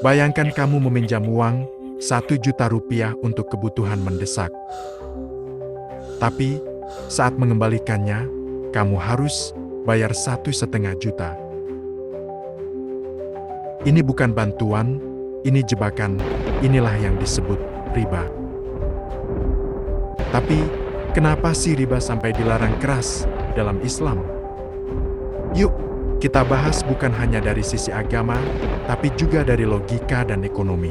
Bayangkan kamu meminjam uang 1 juta rupiah untuk kebutuhan mendesak. Tapi, saat mengembalikannya, kamu harus bayar 1,5 juta. Ini bukan bantuan, ini jebakan, inilah yang disebut riba. Tapi, kenapa sih riba sampai dilarang keras dalam Islam? Yuk, kita bahas bukan hanya dari sisi agama, tapi juga dari logika dan ekonomi.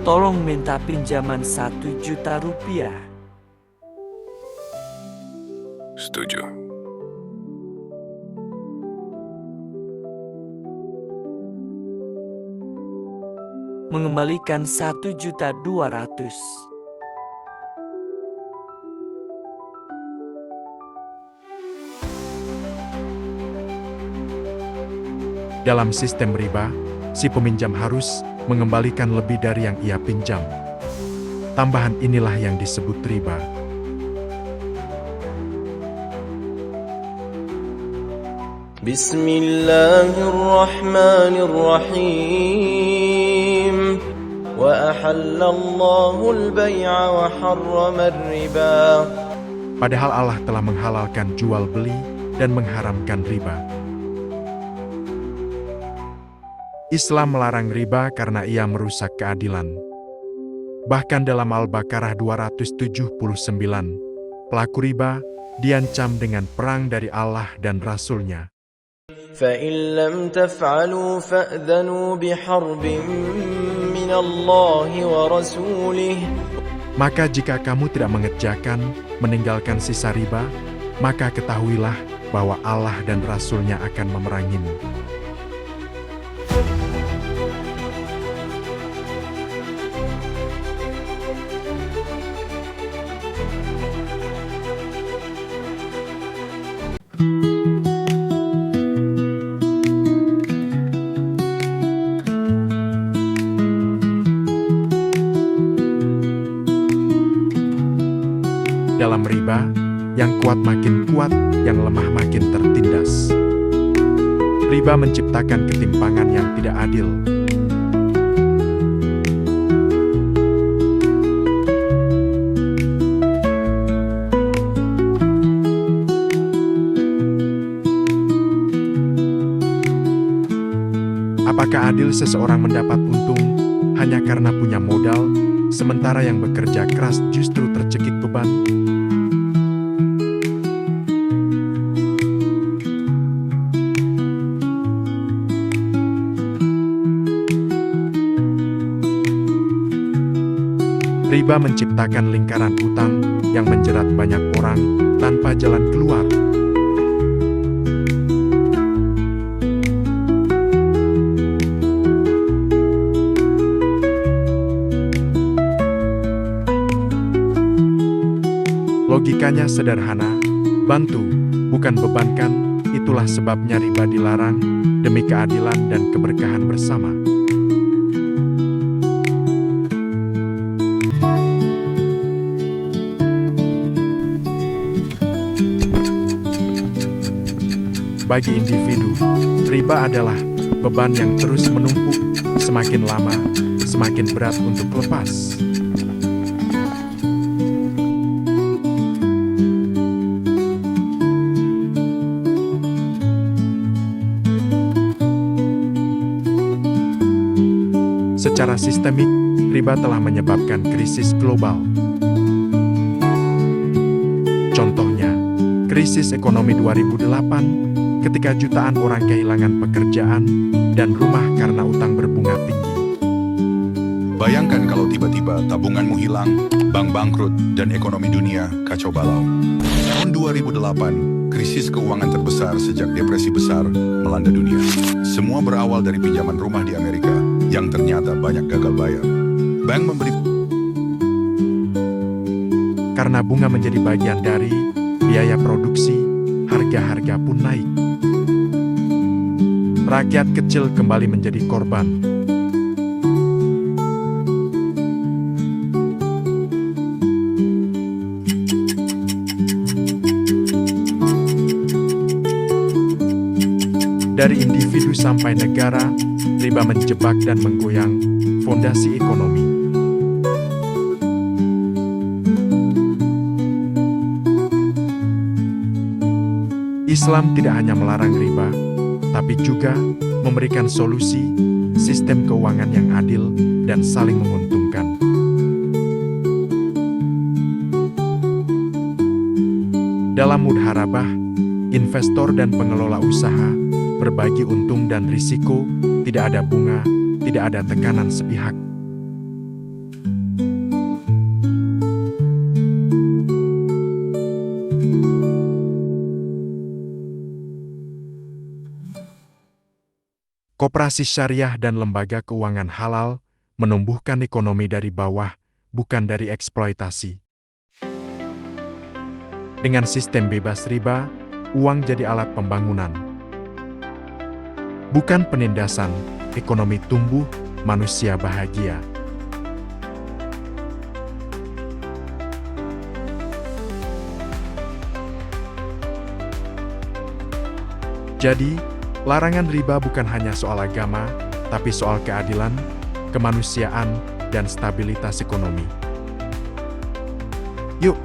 Tolong minta pinjaman 1 juta rupiah. Setuju. Mengembalikan 1.200.000. Dalam sistem riba, si peminjam harus mengembalikan lebih dari yang ia pinjam. Tambahan inilah yang disebut riba. Bismillahirrahmanirrahim. Wa ahallallahu al-bay'a wa harrama ar-riba. Padahal Allah telah menghalalkan jual beli dan mengharamkan riba. Islam melarang riba karena ia merusak keadilan. Bahkan dalam Al-Baqarah 279, pelaku riba diancam dengan perang dari Allah dan Rasul-Nya. فَإِن لَّمْ تَفْعَلُوا فَأْذَنُوا بِحَرْبٍ مِّنَ اللَّهِ وَرَسُولِهِ. Maka jika kamu tidak meninggalkan sisa riba, maka ketahuilah bahwa Allah dan Rasul-Nya akan memerangimu. Dalam riba, yang kuat makin kuat, yang lemah makin tertindas. Riba menciptakan ketimpangan yang tidak adil. Apakah adil seseorang mendapat untung hanya karena punya modal, sementara yang bekerja keras justru tercekik beban? Riba menciptakan lingkaran utang yang menjerat banyak orang tanpa jalan keluar. Logikanya sederhana, bantu, bukan bebankan, itulah sebabnya riba dilarang, demi keadilan dan keberkahan bersama. Bagi individu, riba adalah beban yang terus menumpuk, semakin lama, semakin berat untuk lepas. Secara sistemik, riba telah menyebabkan krisis global. Contohnya, krisis ekonomi 2008, ketika jutaan orang kehilangan pekerjaan dan rumah karena utang berbunga tinggi. Bayangkan kalau tiba-tiba tabunganmu hilang, bank bangkrut, dan ekonomi dunia kacau balau. Tahun 2008, krisis keuangan terbesar sejak depresi besar melanda dunia. Semua berawal dari pinjaman rumah di Amerika yang ternyata banyak gagal bayar. Bank memberi Karena bunga menjadi bagian dari biaya produksi, harga-harga pun naik. Rakyat kecil kembali menjadi korban. Dari individu sampai negara, riba menjebak dan menggoyang fondasi ekonomi. Islam tidak hanya melarang riba, tapi juga memberikan solusi sistem keuangan yang adil dan saling menguntungkan. Dalam mudharabah, investor dan pengelola usaha berbagi untung dan risiko, tidak ada bunga, tidak ada tekanan sepihak. Koperasi syariah dan lembaga keuangan halal menumbuhkan ekonomi dari bawah, bukan dari eksploitasi. Dengan sistem bebas riba, uang jadi alat pembangunan. Bukan penindasan, ekonomi tumbuh, manusia bahagia. Jadi, larangan riba bukan hanya soal agama, tapi soal keadilan, kemanusiaan, dan stabilitas ekonomi. Yuk,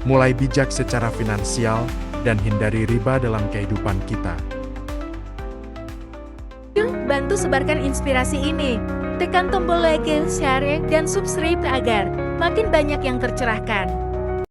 mulai bijak secara finansial dan hindari riba dalam kehidupan kita. Yuk, bantu sebarkan inspirasi ini. Tekan tombol like, share, dan subscribe agar makin banyak yang tercerahkan.